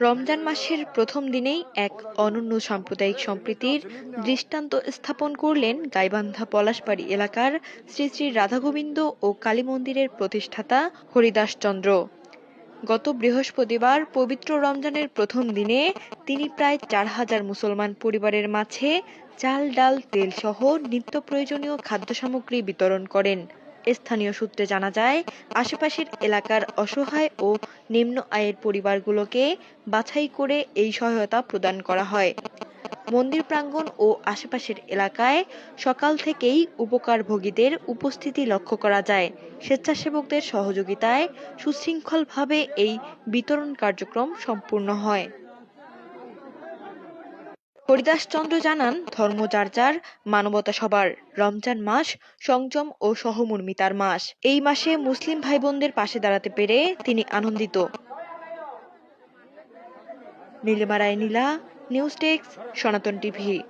রমজান মাসের প্রথম দিনেই এক অনন্য সাম্প্রদায়িক সম্প্রীতির দৃষ্টান্ত স্থাপন করলেন গাইবান্ধা পলাশবাড়ী এলাকার শ্রী শ্রী রাধাগোবিন্দ ও কালী মন্দিরের প্রতিষ্ঠাতা হরিদাস চন্দ্র। গত বৃহস্পতিবার পবিত্র রমজানের প্রথম দিনে তিনি প্রায় ৪,০০০ মুসলমান পরিবারের মাঝে চাল, ডাল, তেল সহ নিত্য প্রয়োজনীয় খাদ্য সামগ্রী বিতরণ করেন। স্থানীয় সূত্রে জানা যায়, আশেপাশের এলাকার অসহায় ও নিম্ন আয়ের পরিবারগুলোকে বাছাই করে এই সহায়তা প্রদান করা হয়। মন্দির প্রাঙ্গণ ও আশেপাশের এলাকায় সকাল থেকেই উপকারভোগীদের উপস্থিতি লক্ষ্য করা যায়। স্বেচ্ছাসেবকদের সহযোগিতায় সুশৃঙ্খলভাবে এই বিতরণ কার্যক্রম সম্পূর্ণ হয়। হরিদাস চন্দ্র জানান, ধর্ম যার যার, মানবতা সবার। রমজান মাস সংযম ও সহমর্মিতার মাস। এই মাসে মুসলিম ভাই বোনদের পাশে দাঁড়াতে পেরে তিনি আনন্দিত। নীলিমা রায় নীলা, নিউজ ডেস্ক, সনাতন টিভি।